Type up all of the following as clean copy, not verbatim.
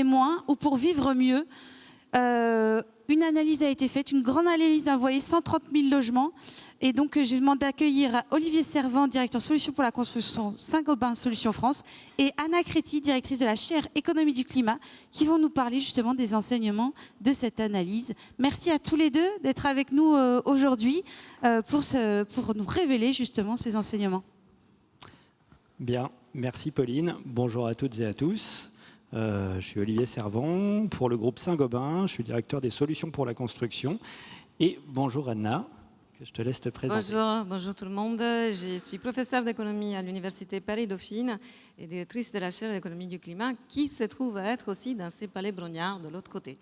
moins ou pour vivre mieux. Une analyse a été faite, une grande analyse d'un foyer, 130 000 logements. Et donc, je demande d'accueillir Olivier Servant, directeur Solutions pour la construction Saint-Gobain Solutions France, et Anna Créti, directrice de la chaire Économie du climat, qui vont nous parler justement des enseignements de cette analyse. Merci à tous les deux d'être avec nous aujourd'hui pour nous révéler justement ces enseignements. Bien, merci Pauline. Bonjour à toutes et à tous. Je suis Olivier Servant pour le groupe Saint-Gobain. Je suis directeur des solutions pour la construction. Et bonjour Anna, que je te laisse te présenter. Bonjour tout le monde. Je suis professeure d'économie à l'Université Paris-Dauphine et directrice de la chaire d'économie du climat qui se trouve à être aussi dans ces palais Brognard de l'autre côté.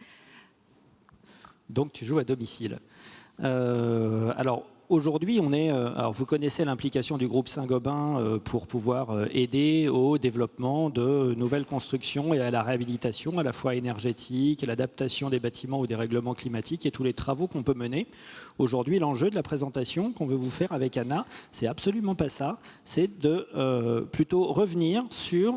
Donc tu joues à domicile. Alors aujourd'hui, alors vous connaissez l'implication du groupe Saint-Gobain pour pouvoir aider au développement de nouvelles constructions et à la réhabilitation, à la fois énergétique, à l'adaptation des bâtiments ou des règlements climatiques et tous les travaux qu'on peut mener. Aujourd'hui, l'enjeu de la présentation qu'on veut vous faire avec Anna, c'est absolument pas ça. C'est de plutôt revenir sur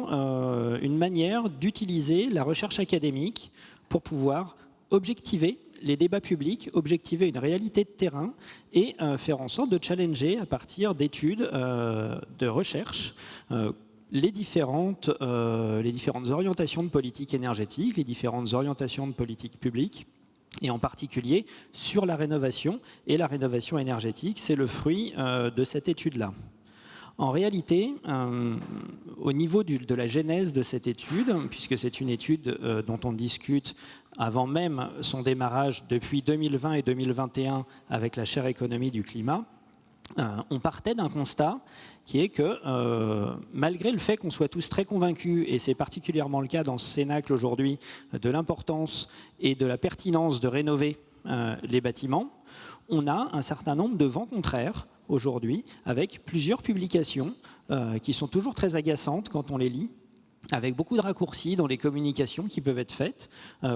une manière d'utiliser la recherche académique pour pouvoir objectiver les débats publics, objectiver une réalité de terrain et faire en sorte de challenger à partir d'études de recherche les différentes orientations de politique énergétique, les différentes orientations de politique publique, et en particulier sur la rénovation et la rénovation énergétique. C'est le fruit de cette étude-là. En réalité, au niveau de la genèse de cette étude, puisque c'est une étude dont on discute avant même son démarrage depuis 2020 et 2021 avec la chaire économie du climat, on partait d'un constat qui est que malgré le fait qu'on soit tous très convaincus, et c'est particulièrement le cas dans ce Cénacle aujourd'hui, de l'importance et de la pertinence de rénover les bâtiments, on a un certain nombre de vents contraires aujourd'hui, avec plusieurs publications qui sont toujours très agaçantes quand on les lit, avec beaucoup de raccourcis dans les communications qui peuvent être faites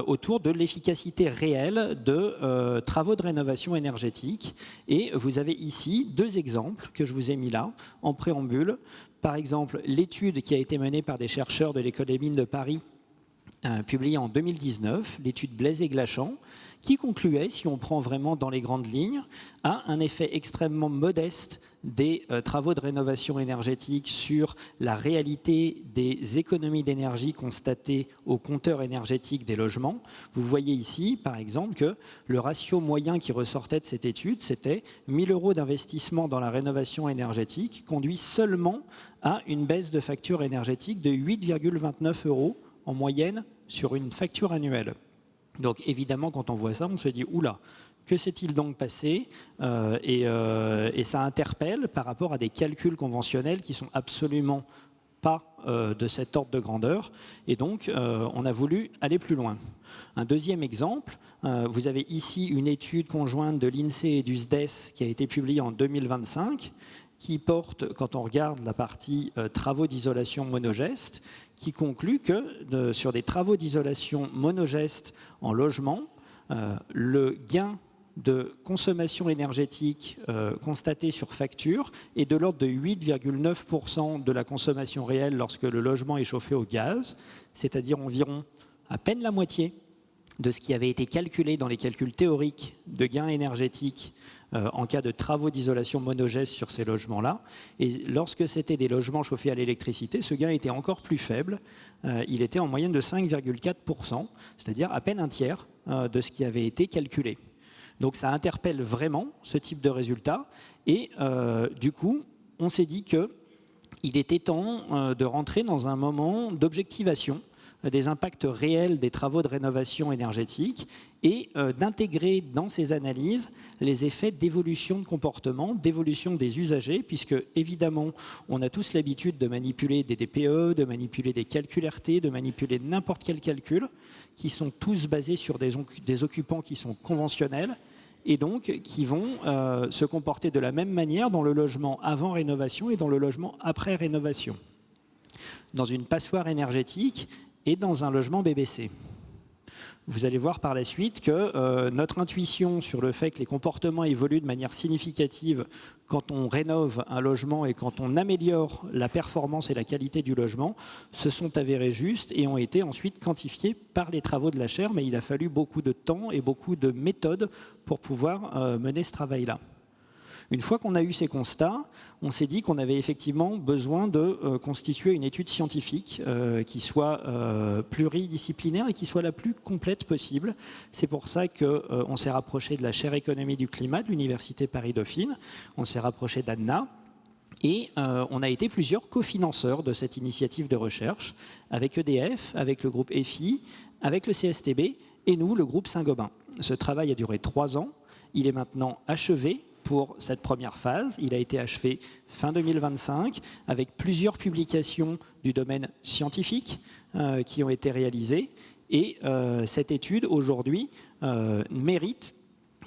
autour de l'efficacité réelle de travaux de rénovation énergétique. Et vous avez ici deux exemples que je vous ai mis là, en préambule. Par exemple, l'étude qui a été menée par des chercheurs de l'École des mines de Paris, publiée en 2019, l'étude Blaise et Glachant, qui concluait, si on prend vraiment dans les grandes lignes, à un effet extrêmement modeste des travaux de rénovation énergétique sur la réalité des économies d'énergie constatées au compteur énergétique des logements. Vous voyez ici, par exemple, que le ratio moyen qui ressortait de cette étude, c'était 1 000 € d'investissement dans la rénovation énergétique, conduit seulement à une baisse de facture énergétique de 8,29 € en moyenne sur une facture annuelle. Donc évidemment, quand on voit ça, on se dit « Oula, que s'est-il donc passé ?» et ça interpelle par rapport à des calculs conventionnels qui ne sont absolument pas de cet ordre de grandeur. Et donc, on a voulu aller plus loin. Un deuxième exemple, vous avez ici une étude conjointe de l'INSEE et du SDES qui a été publiée en 2025, qui porte, quand on regarde la partie travaux d'isolation monogeste, qui conclut que sur des travaux d'isolation monogeste en logement, le gain de consommation énergétique constaté sur facture est de l'ordre de 8,9% de la consommation réelle lorsque le logement est chauffé au gaz, c'est-à-dire environ à peine la moitié de ce qui avait été calculé dans les calculs théoriques de gains énergétiques en cas de travaux d'isolation monogeste sur ces logements-là. Et lorsque c'était des logements chauffés à l'électricité, ce gain était encore plus faible. Il était en moyenne de 5,4%, c'est-à-dire à peine un tiers de ce qui avait été calculé. Donc ça interpelle vraiment ce type de résultat. Et du coup, on s'est dit qu'il était temps de rentrer dans un moment d'objectivation des impacts réels des travaux de rénovation énergétique et d'intégrer dans ces analyses les effets d'évolution de comportement, d'évolution des usagers, puisque évidemment, on a tous l'habitude de manipuler des DPE, de manipuler des calculs RT, de manipuler n'importe quel calcul, qui sont tous basés sur des occupants qui sont conventionnels, et donc qui vont se comporter de la même manière dans le logement avant rénovation et dans le logement après rénovation. Dans une passoire énergétique et dans un logement BBC. vous allez voir par la suite que notre intuition sur le fait que les comportements évoluent de manière significative quand on rénove un logement et quand on améliore la performance et la qualité du logement se sont avérés justes et ont été ensuite quantifiés par les travaux de la chaire, mais il a fallu beaucoup de temps et beaucoup de méthodes pour pouvoir mener ce travail-là. Une fois qu'on a eu ces constats, on s'est dit qu'on avait effectivement besoin de constituer une étude scientifique qui soit pluridisciplinaire et qui soit la plus complète possible. C'est pour ça qu'on s'est rapproché de la chaire économie du climat de l'Université Paris-Dauphine, on s'est rapproché d'ANNA, et on a été plusieurs cofinanceurs de cette initiative de recherche, avec EDF, avec le groupe EFI, avec le CSTB et nous, le groupe Saint-Gobain. Ce travail a duré 3 ans, il est maintenant achevé pour cette première phase. Il a été achevé fin 2025 avec plusieurs publications du domaine scientifique qui ont été réalisées. Et cette étude, aujourd'hui, mérite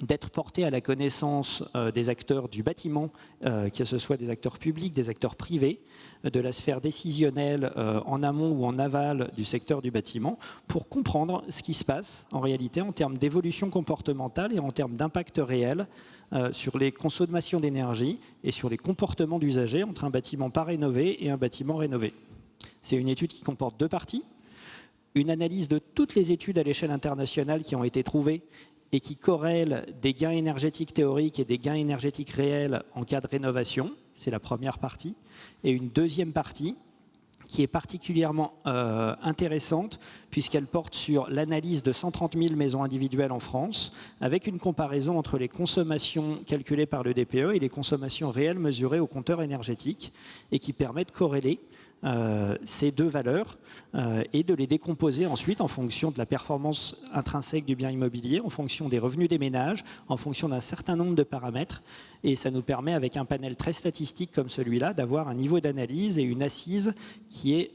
d'être portée à la connaissance des acteurs du bâtiment, que ce soit des acteurs publics, des acteurs privés, de la sphère décisionnelle en amont ou en aval du secteur du bâtiment, pour comprendre ce qui se passe en réalité en termes d'évolution comportementale et en termes d'impact réel sur les consommations d'énergie et sur les comportements d'usagers entre un bâtiment pas rénové et un bâtiment rénové. C'est une étude qui comporte 2 parties. Une analyse de toutes les études à l'échelle internationale qui ont été trouvées et qui corrèlent des gains énergétiques théoriques et des gains énergétiques réels en cas de rénovation. C'est la première partie. Et une deuxième partie qui est particulièrement intéressante puisqu'elle porte sur l'analyse de 130 000 maisons individuelles en France avec une comparaison entre les consommations calculées par le DPE et les consommations réelles mesurées au compteur énergétique et qui permet de corréler ces 2 valeurs et de les décomposer ensuite en fonction de la performance intrinsèque du bien immobilier, en fonction des revenus des ménages, en fonction d'un certain nombre de paramètres. Et ça nous permet, avec un panel très statistique comme celui-là, d'avoir un niveau d'analyse et une assise qui est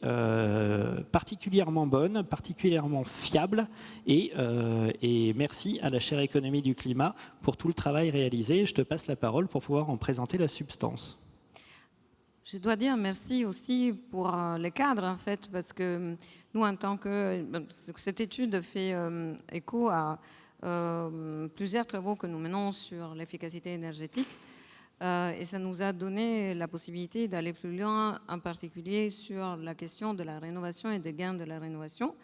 particulièrement bonne, particulièrement fiable. Et merci à la chaire économie du climat pour tout le travail réalisé. Je te passe la parole pour pouvoir en présenter la substance. Je dois dire merci aussi pour les cadres, en fait, parce que nous, en tant que... Cette étude fait écho à plusieurs travaux que nous menons sur l'efficacité énergétique et ça nous a donné la possibilité d'aller plus loin, en particulier sur la question de la rénovation et des gains de la rénovation,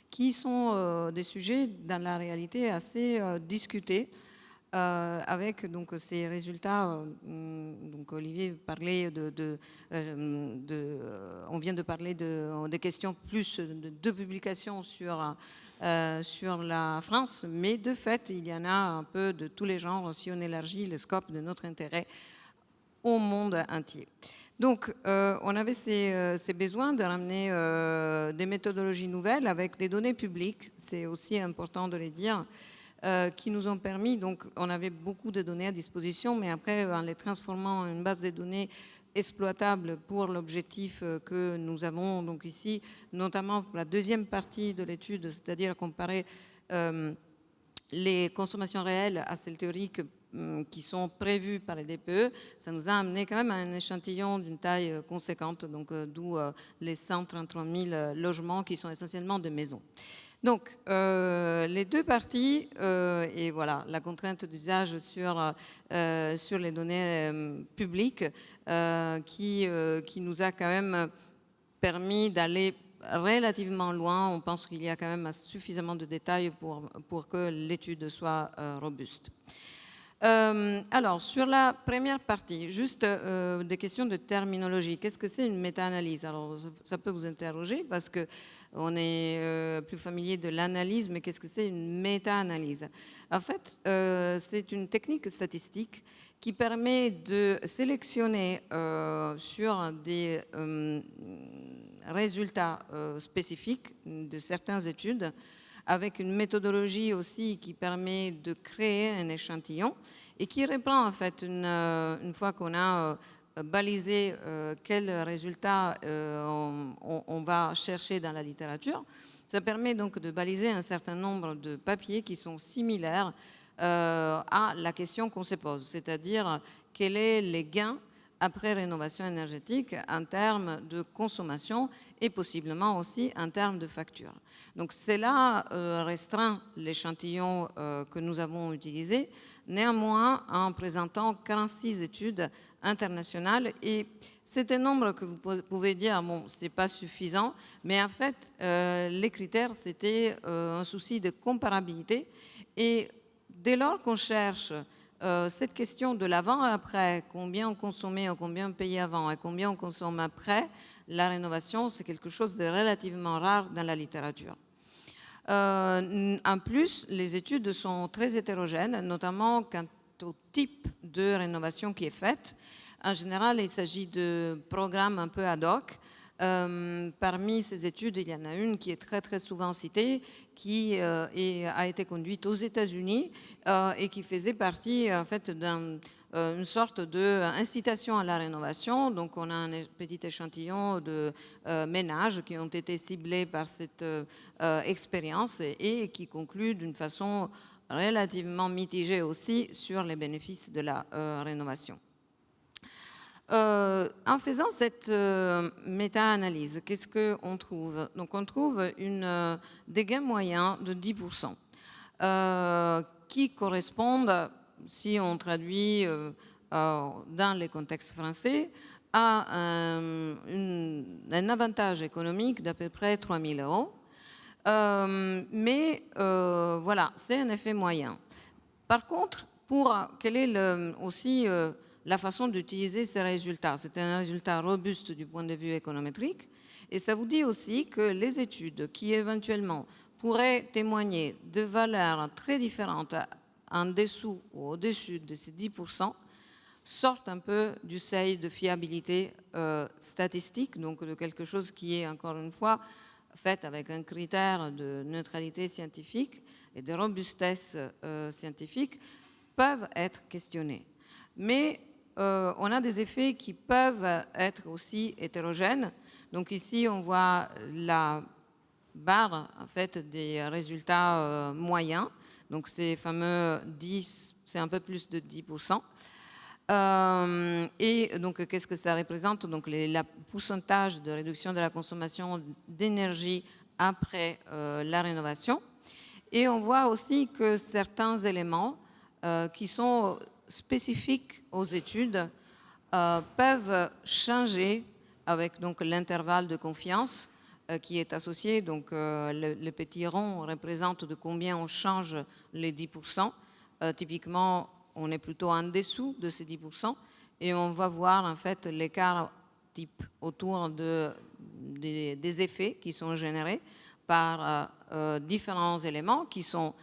qui sont des sujets, dans la réalité, assez discutés. Avec donc ces résultats, donc Olivier parlait on vient de parler des questions plus de 2 publications sur la France, mais de fait il y en a un peu de tous les genres si on élargit le scope de notre intérêt au monde entier. Donc on avait ces besoins de ramener des méthodologies nouvelles avec des données publiques, c'est aussi important de les dire, qui nous ont permis, donc on avait beaucoup de données à disposition, mais après en les transformant en une base de données exploitable pour l'objectif que nous avons donc ici, notamment pour la deuxième partie de l'étude, c'est-à-dire comparer les consommations réelles à celles théoriques qui sont prévues par les DPE, ça nous a amené quand même à un échantillon d'une taille conséquente, donc d'où les 133 000 logements qui sont essentiellement de maisons. Donc, les 2 parties, et voilà, la contrainte d'usage sur les données publiques qui nous a quand même permis d'aller relativement loin. On pense qu'il y a quand même suffisamment de détails pour que l'étude soit robuste. Alors, sur la première partie, juste des questions de terminologie. Qu'est-ce que c'est une méta-analyse? Alors, ça peut vous interroger parce qu'on est plus familier de l'analyse, mais qu'est-ce que c'est une méta-analyse? En fait, c'est une technique statistique qui permet de sélectionner sur des résultats spécifiques de certaines études, avec une méthodologie aussi qui permet de créer un échantillon et qui reprend en fait, une fois qu'on a balisé quels résultats on va chercher dans la littérature, ça permet donc de baliser un certain nombre de papiers qui sont similaires à la question qu'on se pose, c'est-à-dire quels sont les gains après rénovation énergétique en termes de consommation et possiblement aussi en termes de facture. Donc cela restreint l'échantillon que nous avons utilisé, néanmoins en présentant 46 études internationales. Et c'est un nombre que vous pouvez dire, bon, ce n'est pas suffisant, mais en fait, les critères, c'était un souci de comparabilité. Et dès lors qu'on cherche cette question de l'avant et après, combien on consommait ou combien on payait avant et combien on consomme après, la rénovation, c'est quelque chose de relativement rare dans la littérature. En plus, les études sont très hétérogènes, notamment quant au type de rénovation qui est faite. En général, il s'agit de programmes un peu ad hoc. Parmi ces études, il y en a une qui est très très souvent citée, qui a été conduite aux États-Unis et qui faisait partie en fait d'une sorte d'incitation à la rénovation. Donc on a un petit échantillon de ménages qui ont été ciblés par cette expérience et qui conclut d'une façon relativement mitigée aussi sur les bénéfices de la rénovation. En faisant cette méta-analyse, qu'est-ce qu'on trouve? Donc on trouve des gains moyens de 10% qui correspondent, si on traduit dans les contextes français, à un avantage économique d'à peu près 3 000 euros. Mais voilà, c'est un effet moyen. Par contre, quel est aussi la façon d'utiliser ces résultats? C'est un résultat robuste du point de vue économétrique. Et ça vous dit aussi que les études qui éventuellement pourraient témoigner de valeurs très différentes en dessous ou au-dessus de ces 10% sortent un peu du seuil de fiabilité statistique, donc de quelque chose qui est, encore une fois, fait avec un critère de neutralité scientifique et de robustesse scientifique, peuvent être questionnés. Mais on a des effets qui peuvent être aussi hétérogènes. Donc ici, on voit la barre en fait, des résultats moyens. Donc ces fameux 10, c'est un peu plus de 10%. Et donc, qu'est-ce que ça représente? Donc, le pourcentage de réduction de la consommation d'énergie après la rénovation. Et on voit aussi que certains éléments qui sont spécifiques aux études peuvent changer avec donc l'intervalle de confiance qui est associé. Donc, le petit rond représente de combien on change les 10%. Typiquement, on est plutôt en dessous de ces 10% et on va voir en fait l'écart type autour des effets qui sont générés par différents éléments qui sont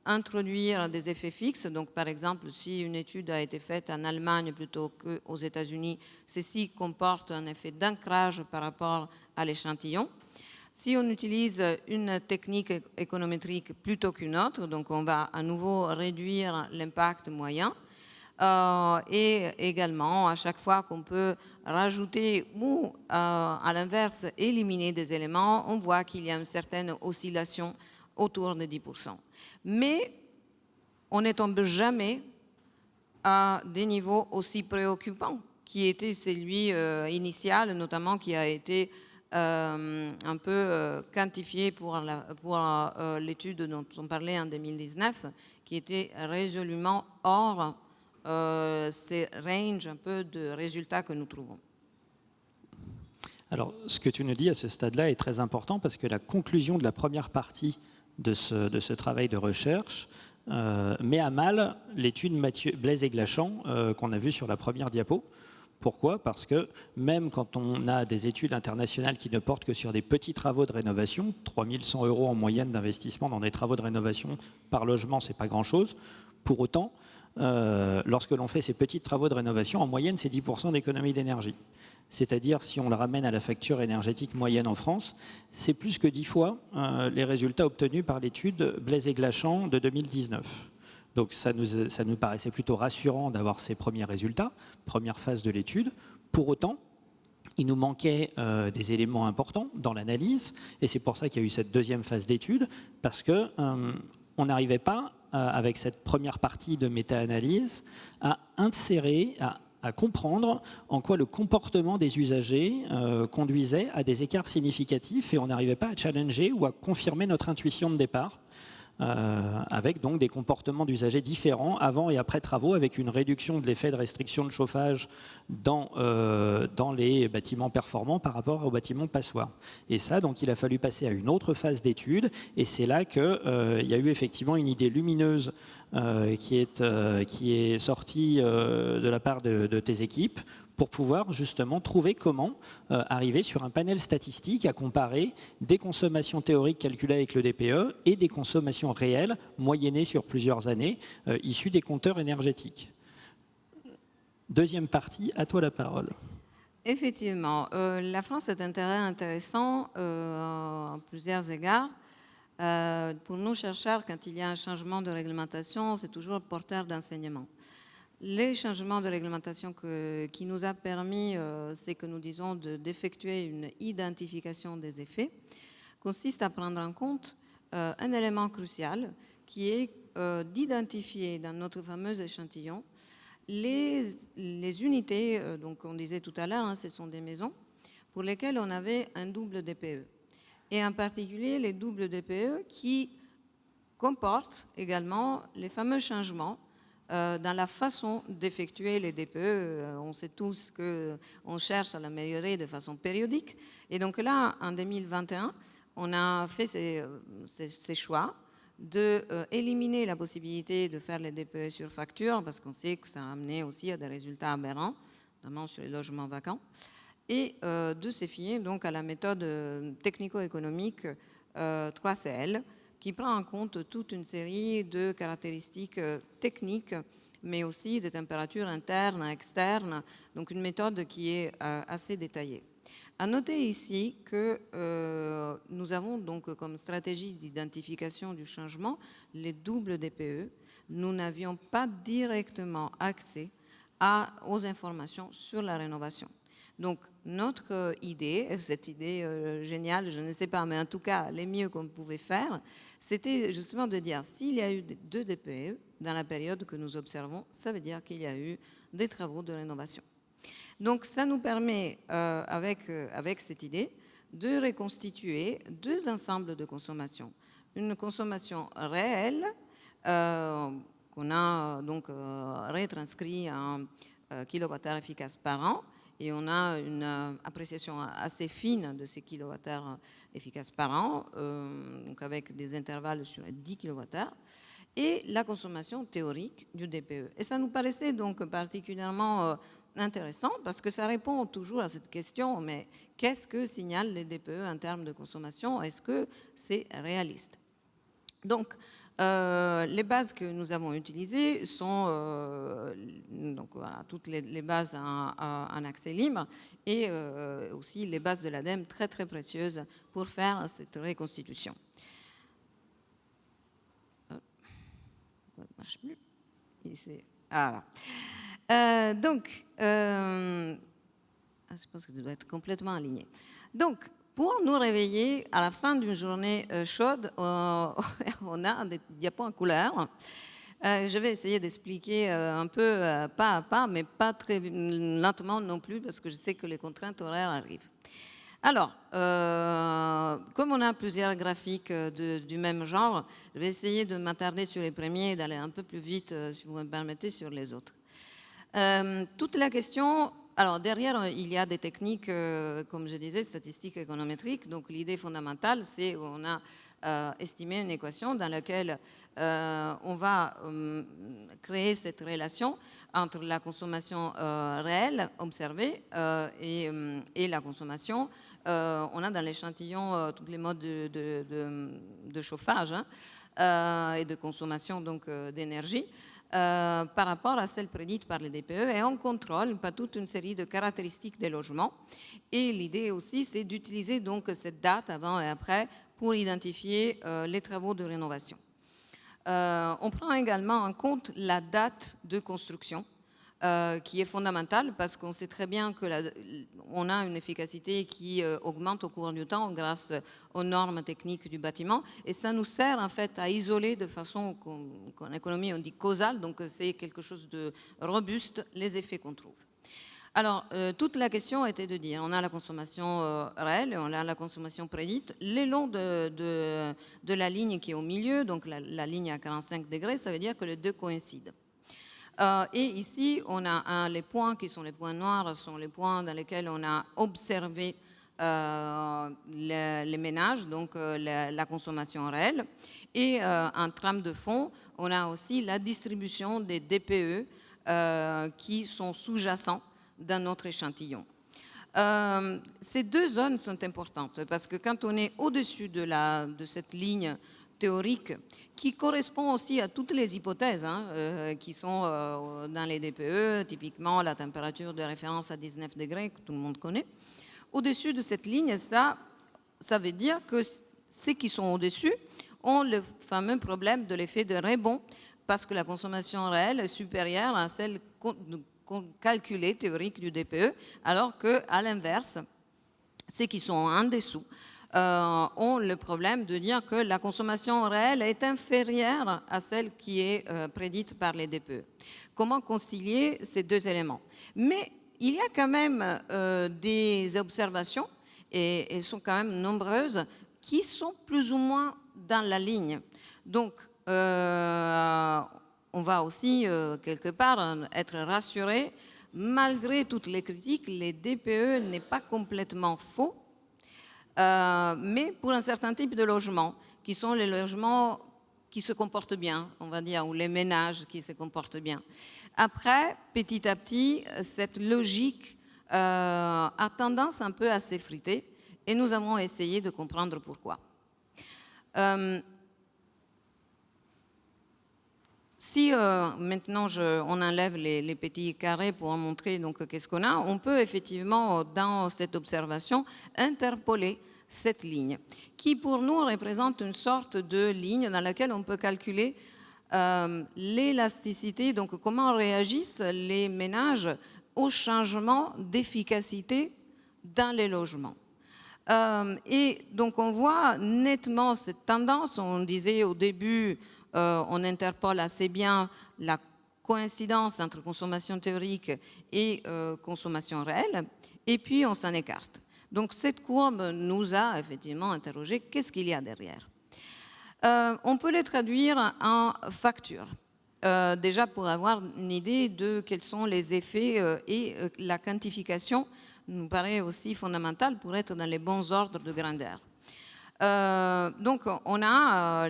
introduire des effets fixes. Donc par exemple, si une étude a été faite en Allemagne plutôt qu'aux États-Unis, ceci comporte un effet d'ancrage par rapport à l'échantillon. Si on utilise une technique économétrique plutôt qu'une autre, donc on va à nouveau réduire l'impact moyen. Et également, à chaque fois qu'on peut rajouter ou, à l'inverse, éliminer des éléments, on voit qu'il y a une certaine oscillation autour de 10%. Mais on ne tombe jamais à des niveaux aussi préoccupants qui était celui initial, notamment qui a été un peu quantifié pour l'étude dont on parlait en 2019, qui était résolument hors ces ranges un peu de résultats que nous trouvons. Alors, ce que tu nous dis à ce stade-là est très important parce que la conclusion de la première partie de ce travail de recherche met à mal l'étude Blaise et Glachant qu'on a vue sur la première diapo. Pourquoi? Parce que même quand on a des études internationales qui ne portent que sur des petits travaux de rénovation, 3 100 € en moyenne d'investissement dans des travaux de rénovation par logement, ce n'est pas grand-chose. Pour autant, lorsque l'on fait ces petits travaux de rénovation, en moyenne, c'est 10% d'économie d'énergie. C'est-à-dire, si on le ramène à la facture énergétique moyenne en France, c'est plus que 10 fois les résultats obtenus par l'étude Blaise et Glachant de 2019. Donc ça nous paraissait plutôt rassurant d'avoir ces premiers résultats, première phase de l'étude. Pour autant, il nous manquait des éléments importants dans l'analyse, et c'est pour ça qu'il y a eu cette deuxième phase d'étude, parce qu'on n'arrivait pas, avec cette première partie de méta-analyse, à insérer, à à comprendre en quoi le comportement des usagers conduisait à des écarts significatifs et on n'arrivait pas à challenger ou à confirmer notre intuition de départ. Avec donc des comportements d'usagers différents avant et après travaux, avec une réduction de l'effet de restriction de chauffage dans les bâtiments performants par rapport aux bâtiments passoires. Et ça, donc, il a fallu passer à une autre phase d'étude, et c'est là qu'il y a eu effectivement une idée lumineuse qui est sortie de la part de tes équipes, pour pouvoir justement trouver comment arriver sur un panel statistique à comparer des consommations théoriques calculées avec le DPE et des consommations réelles moyennées sur plusieurs années issues des compteurs énergétiques. Deuxième partie, à toi la parole. Effectivement, la France est un terrain intéressant à plusieurs égards. Pour nous chercheurs, quand il y a un changement de réglementation, c'est toujours porteur d'enseignement. Les changements de réglementation qui nous a permis, c'est que nous disons d'effectuer une identification des effets, consiste à prendre en compte un élément crucial qui est d'identifier dans notre fameux échantillon les unités, donc on disait tout à l'heure, hein, ce sont des maisons, pour lesquelles on avait un double DPE. Et en particulier les doubles DPE qui comportent également les fameux changements dans la façon d'effectuer les DPE. On sait tous qu'on cherche à l'améliorer de façon périodique. Et donc là, en 2021, on a fait ces choix d'éliminer la possibilité de faire les DPE sur facture, parce qu'on sait que ça a amené aussi à des résultats aberrants, notamment sur les logements vacants, et de se fier donc à la méthode technico-économique 3CL, qui prend en compte toute une série de caractéristiques techniques, mais aussi des températures internes, externes, donc une méthode qui est assez détaillée. À noter ici que nous avons donc comme stratégie d'identification du changement les doubles DPE. Nous n'avions pas directement accès aux informations sur la rénovation. Donc, notre idée, cette idée géniale, je ne sais pas, mais en tout cas, les mieux qu'on pouvait faire, c'était justement de dire, s'il y a eu 2 DPE dans la période que nous observons, ça veut dire qu'il y a eu des travaux de rénovation. Donc, ça nous permet, avec cette idée, de reconstituer 2 ensembles de consommation. Une consommation réelle, qu'on a donc retranscrit en kilowattheures efficaces par an, et on a une appréciation assez fine de ces kilowattheures efficaces par an, donc avec des intervalles sur 10 kilowattheures, et la consommation théorique du DPE. Et ça nous paraissait donc particulièrement intéressant parce que ça répond toujours à cette question, mais qu'est-ce que signalent les DPE en termes de consommation? Est-ce que c'est réaliste? Donc, les bases que nous avons utilisées sont donc, voilà, toutes les bases en accès libre et aussi les bases de l'ADEME très très précieuses pour faire cette reconstitution. Ça ne marche plus. Voilà. Donc, je pense que ça doit être complètement aligné. Donc, pour nous réveiller à la fin d'une journée chaude, on a des diapos en couleur. Je vais essayer d'expliquer un peu pas à pas, mais pas très lentement non plus, parce que je sais que les contraintes horaires arrivent. Alors, comme on a plusieurs graphiques du même genre, je vais essayer de m'attarder sur les premiers et d'aller un peu plus vite, si vous me permettez, sur les autres. Toute la question... Alors, derrière, il y a des techniques, comme je disais, statistiques économétriques. Donc, l'idée fondamentale, c'est qu'on a estimé une équation dans laquelle on va créer cette relation entre la consommation réelle observée et la consommation. On a dans l'échantillon tous les modes de chauffage et de consommation d'énergie. Par rapport à celles prédites par les DPE, et on contrôle pas toute une série de caractéristiques des logements. Et l'idée aussi, c'est d'utiliser donc cette date avant et après pour identifier les travaux de rénovation. On prend également en compte la date de construction qui est fondamentale parce qu'on sait très bien qu'on a une efficacité qui augmente au cours du temps grâce aux normes techniques du bâtiment. Et ça nous sert en fait à isoler de façon qu'en économie on dit causale, donc c'est quelque chose de robuste, les effets qu'on trouve. Alors, toute la question était de dire, on a la consommation réelle, on a la consommation prédite. Le long de la ligne qui est au milieu, donc la ligne à 45 degrés, ça veut dire que les deux coïncident. Et ici, on a les points qui sont les points noirs, sont les points dans lesquels on a observé les ménages, donc la consommation réelle. Et en trame de fond, on a aussi la distribution des DPE qui sont sous-jacents dans notre échantillon. Ces deux zones sont importantes parce que quand on est au-dessus de cette ligne théorique qui correspond aussi à toutes les hypothèses qui sont dans les DPE, typiquement la température de référence à 19 degrés que tout le monde connaît. Au-dessus de cette ligne, ça veut dire que ceux qui sont au-dessus ont le fameux problème de l'effet de rebond parce que la consommation réelle est supérieure à celle calculée théorique du DPE, alors qu'à l'inverse, ceux qui sont en dessous ont le problème de dire que la consommation réelle est inférieure à celle qui est prédite par les DPE. Comment concilier ces deux éléments? Mais il y a quand même des observations, et elles sont quand même nombreuses, qui sont plus ou moins dans la ligne. Donc, on va aussi, quelque part, être rassuré. Malgré toutes les critiques, les DPE n'est pas complètement faux, mais pour un certain type de logements, qui sont les logements qui se comportent bien, on va dire, ou les ménages qui se comportent bien. Après, petit à petit, cette logique a tendance un peu à s'effriter, et nous avons essayé de comprendre pourquoi. Si maintenant on enlève les petits carrés pour montrer donc qu'est-ce qu'on a, on peut effectivement dans cette observation interpoler cette ligne qui pour nous représente une sorte de ligne dans laquelle on peut calculer l'élasticité, donc comment réagissent les ménages au changement d'efficacité dans les logements. Et donc on voit nettement cette tendance, on disait au début, on interpole assez bien la coïncidence entre consommation théorique et consommation réelle, et puis on s'en écarte. Donc cette courbe nous a effectivement interrogé qu'est-ce qu'il y a derrière. On peut les traduire en factures, déjà pour avoir une idée de quels sont les effets et la quantification nous paraît aussi fondamentale pour être dans les bons ordres de grandeur. Donc on a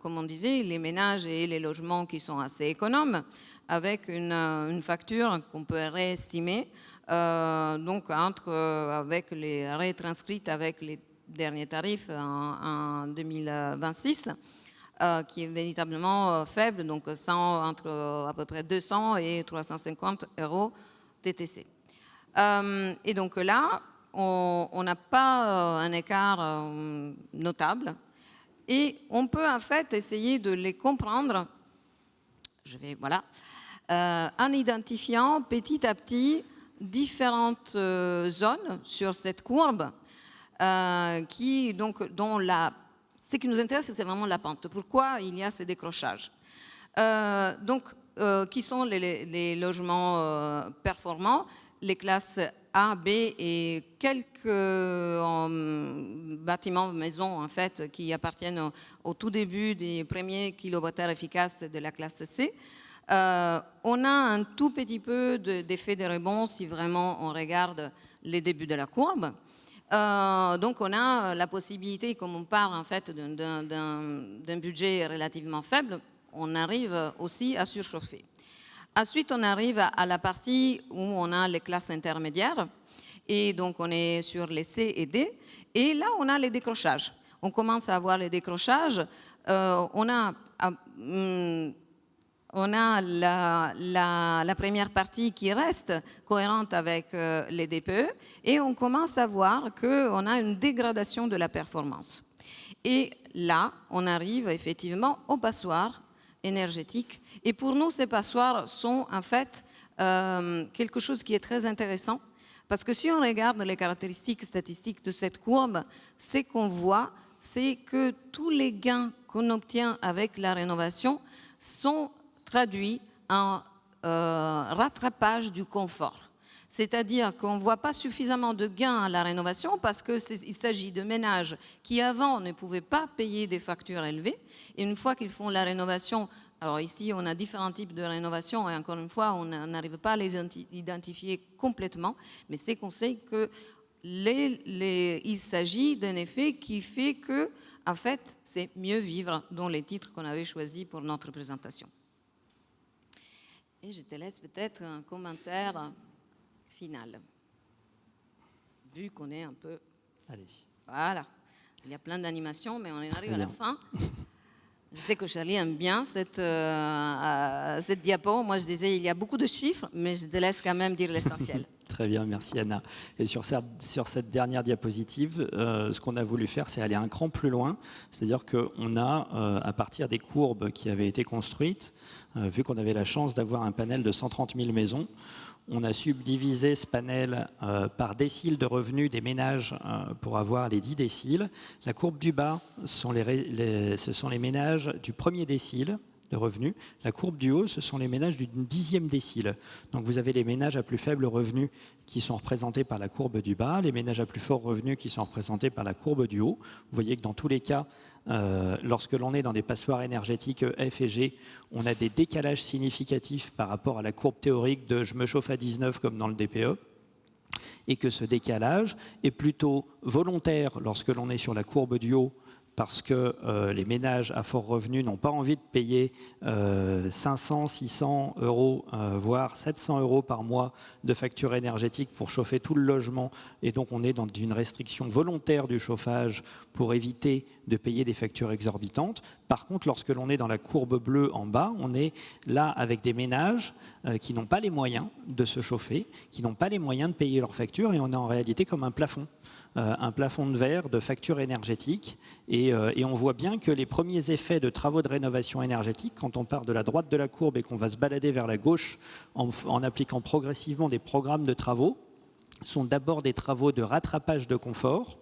comme on disait, les ménages et les logements qui sont assez économes avec une facture qu'on peut réestimer donc avec les retranscrites avec les derniers tarifs en 2026 qui est véritablement faible, donc entre à peu près 200 et 350 € TTC. Et donc là, on n'a pas un écart notable et on peut en fait essayer de les comprendre, en identifiant petit à petit différentes zones sur cette courbe ce qui nous intéresse, c'est vraiment la pente. Pourquoi il y a ces décrochages? Qui sont les logements performants, les classes A, B et quelques bâtiments, maisons en fait, qui appartiennent au tout début des premiers kilowattheures efficaces de la classe C. On a un tout petit peu d'effet de rebond si vraiment on regarde les débuts de la courbe. Donc on a la possibilité, comme on parle en fait d'un budget relativement faible, on arrive aussi à surchauffer. Ensuite, on arrive à la partie où on a les classes intermédiaires, et donc on est sur les C et D, et là on a les décrochages. On commence à avoir les décrochages, on a la première partie qui reste cohérente avec les DPE, et on commence à voir qu'on a une dégradation de la performance. Et là, on arrive effectivement aux passoires énergétique. Et pour nous, ces passoires sont en fait quelque chose qui est très intéressant, parce que si on regarde les caractéristiques statistiques de cette courbe, ce qu'on voit, c'est que tous les gains qu'on obtient avec la rénovation sont traduits en rattrapage du confort. C'est-à-dire qu'on ne voit pas suffisamment de gains à la rénovation parce qu'il s'agit de ménages qui avant ne pouvaient pas payer des factures élevées. Et une fois qu'ils font la rénovation, alors ici on a différents types de rénovation et encore une fois on n'arrive pas à les identifier complètement, mais c'est qu'on sait que il s'agit d'un effet qui fait que en fait c'est mieux vivre dans les titres qu'on avait choisis pour notre présentation. Et je te laisse peut-être un commentaire final, vu qu'on est un peu... Allez. Voilà, il y a plein d'animations, mais on arrive à la fin. Je sais que Charlie aime bien cette diapo. Moi, je disais, il y a beaucoup de chiffres, mais je te laisse quand même dire l'essentiel. Très bien, merci Anna. Et sur cette dernière diapositive, ce qu'on a voulu faire, c'est aller un cran plus loin. C'est-à-dire qu'on a, à partir des courbes qui avaient été construites, vu qu'on avait la chance d'avoir un panel de 130 000 maisons, on a subdivisé ce panel par déciles de revenus des ménages pour avoir les 10 déciles. La courbe du bas, ce sont les ménages du premier décile de revenus. La courbe du haut, ce sont les ménages du 10e décile. Donc vous avez les ménages à plus faible revenu qui sont représentés par la courbe du bas, les ménages à plus fort revenu qui sont représentés par la courbe du haut. Vous voyez que dans tous les cas, lorsque l'on est dans des passoires énergétiques F et G, on a des décalages significatifs par rapport à la courbe théorique de je me chauffe à 19 comme dans le DPE, et que ce décalage est plutôt volontaire lorsque l'on est sur la courbe du haut, parce que les ménages à fort revenu n'ont pas envie de payer 500, 600 euros, voire 700 euros par mois de facture énergétique pour chauffer tout le logement. Et donc on est dans une restriction volontaire du chauffage pour éviter de payer des factures exorbitantes. Par contre, lorsque l'on est dans la courbe bleue en bas, on est là avec des ménages qui n'ont pas les moyens de se chauffer, qui n'ont pas les moyens de payer leurs factures, et on est en réalité comme un plafond de verre de facture énergétique. Et on voit bien que les premiers effets de travaux de rénovation énergétique, quand on part de la droite de la courbe et qu'on va se balader vers la gauche en appliquant progressivement des programmes de travaux, sont d'abord des travaux de rattrapage de confort.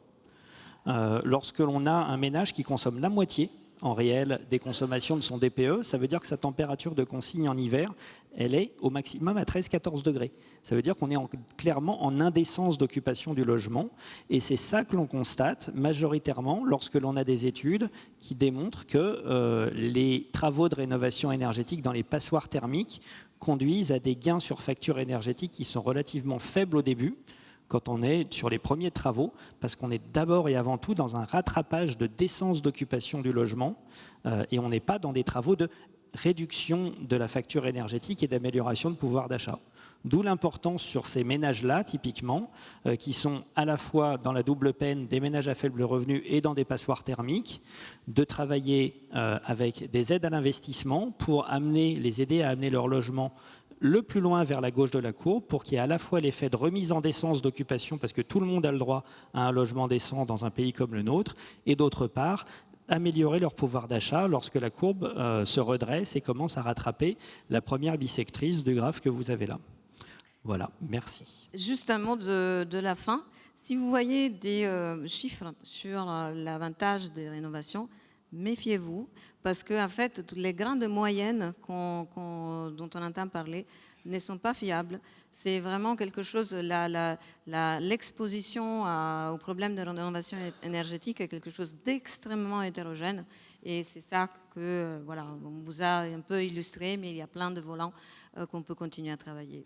Lorsque l'on a un ménage qui consomme la moitié en réel des consommations de son DPE, ça veut dire que sa température de consigne en hiver, elle est au maximum à 13-14 degrés. Ça veut dire qu'on est clairement en indécence d'occupation du logement. Et c'est ça que l'on constate majoritairement lorsque l'on a des études qui démontrent que les travaux de rénovation énergétique dans les passoires thermiques conduisent à des gains sur facture énergétique qui sont relativement faibles au début, quand on est sur les premiers travaux, parce qu'on est d'abord et avant tout dans un rattrapage de décence d'occupation du logement, et on n'est pas dans des travaux de réduction de la facture énergétique et d'amélioration de pouvoir d'achat. D'où l'importance sur ces ménages-là, typiquement, qui sont à la fois dans la double peine des ménages à faible revenu et dans des passoires thermiques, de travailler avec des aides à l'investissement pour les aider à amener leur logement le plus loin vers la gauche de la courbe pour qu'il y ait à la fois l'effet de remise en décence d'occupation, parce que tout le monde a le droit à un logement décent dans un pays comme le nôtre, et d'autre part, améliorer leur pouvoir d'achat lorsque la courbe se redresse et commence à rattraper la première bissectrice du graphe que vous avez là. Voilà, merci. Juste un mot de la fin. Si vous voyez des chiffres sur l'avantage des rénovations, méfiez-vous, parce que en fait, toutes les grandes moyennes dont on entend parler ne sont pas fiables. C'est vraiment quelque chose, l'exposition aux problèmes de rénovation énergétique est quelque chose d'extrêmement hétérogène. Et c'est ça que, voilà, on vous a un peu illustré, mais il y a plein de volants qu'on peut continuer à travailler.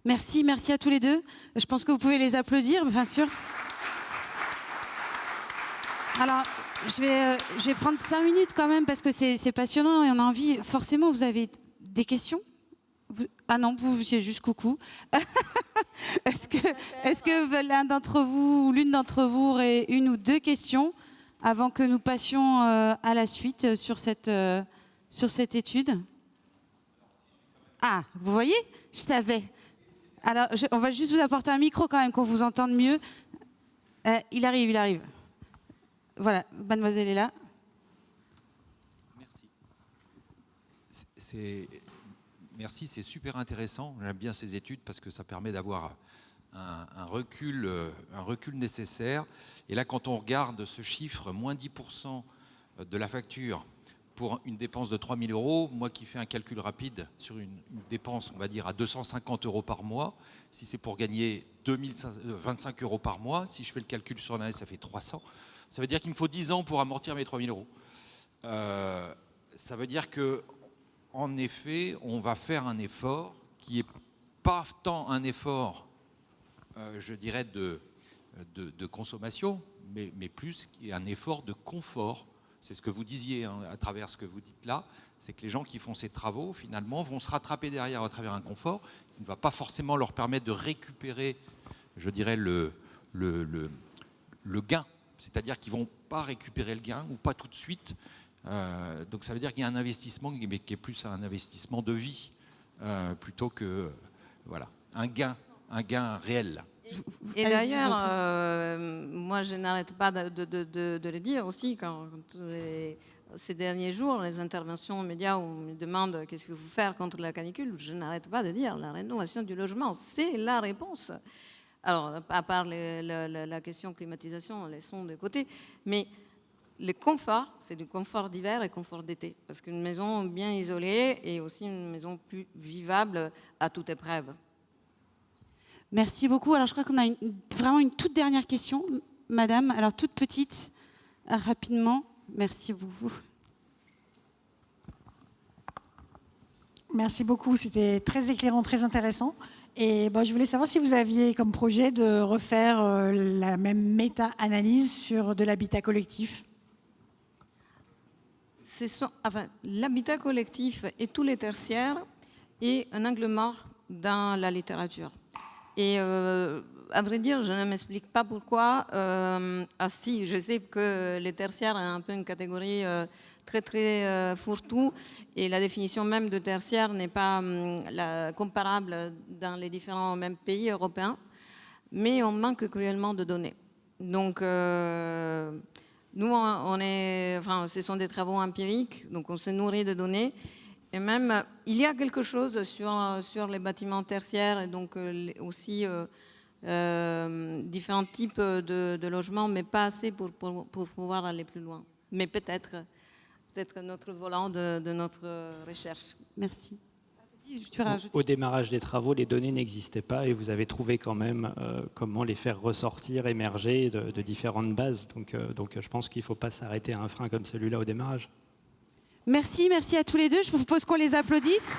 Merci à tous les deux. Je pense que vous pouvez les applaudir, bien sûr. Alors, je vais prendre 5 minutes quand même parce que c'est passionnant et on a envie. Forcément, vous avez des questions ? Ah non, vous c'est juste coucou. Est-ce que l'un d'entre vous ou l'une d'entre vous aurait une ou deux questions avant que nous passions à la suite sur cette étude ? Ah, vous voyez ? Je savais. Alors, on va juste vous apporter un micro quand même, qu'on vous entende mieux. Il arrive. Voilà, mademoiselle est là. Merci. Merci, c'est super intéressant. J'aime bien ces études parce que ça permet d'avoir un recul nécessaire. Et là, quand on regarde ce chiffre, moins 10% de la facture pour une dépense de 3 000 euros, moi qui fais un calcul rapide sur une dépense, on va dire, à 250 euros par mois, si c'est pour gagner 25 euros par mois, si je fais le calcul sur l'année, ça fait 300. Ça veut dire qu'il me faut 10 ans pour amortir mes 3 000 euros. Ça veut dire que, en effet, on va faire un effort qui n'est pas tant un effort, je dirais, de consommation, mais plus un effort de confort. C'est ce que vous disiez hein, à travers ce que vous dites là, c'est que les gens qui font ces travaux, finalement, vont se rattraper derrière à travers un confort qui ne va pas forcément leur permettre de récupérer, je dirais, le gain. C'est-à-dire qu'ils ne vont pas récupérer le gain ou pas tout de suite. Donc ça veut dire qu'il y a un investissement qui est plus un investissement de vie plutôt que voilà, un gain réel. Et d'ailleurs, moi je n'arrête pas de le dire aussi quand ces derniers jours, les interventions aux médias où on me demande qu'est-ce que vous faites contre la canicule, je n'arrête pas de dire la rénovation du logement, c'est la réponse. Alors, à part la question climatisation, laissons de côté, mais le confort, c'est du confort d'hiver et confort d'été. Parce qu'une maison bien isolée est aussi une maison plus vivable à toute épreuve. Merci beaucoup. Alors, je crois qu'on a vraiment une toute dernière question, madame. Alors, toute petite, rapidement. Merci beaucoup. Merci beaucoup. C'était très éclairant, très intéressant. Et je voulais savoir si vous aviez comme projet de refaire la même méta-analyse sur de l'habitat collectif. L'habitat collectif et tous les tertiaires est un angle mort dans la littérature. Et à vrai dire, je ne m'explique pas pourquoi. Si, je sais que les tertiaires est un peu une catégorie très très fourre-tout et la définition même de tertiaire n'est pas comparable dans les différents mêmes pays européens, mais on manque cruellement de données. Donc nous, ce sont des travaux empiriques, donc on se nourrit de données. Et même, il y a quelque chose sur les bâtiments tertiaires, et donc aussi différents types de logements, mais pas assez pour pouvoir aller plus loin. Mais peut-être notre volant de notre recherche. Merci. Au démarrage des travaux, les données n'existaient pas et vous avez trouvé quand même comment les faire ressortir, émerger de différentes bases. Donc je pense qu'il ne faut pas s'arrêter à un frein comme celui-là au démarrage. Merci à tous les deux. Je vous propose qu'on les applaudisse.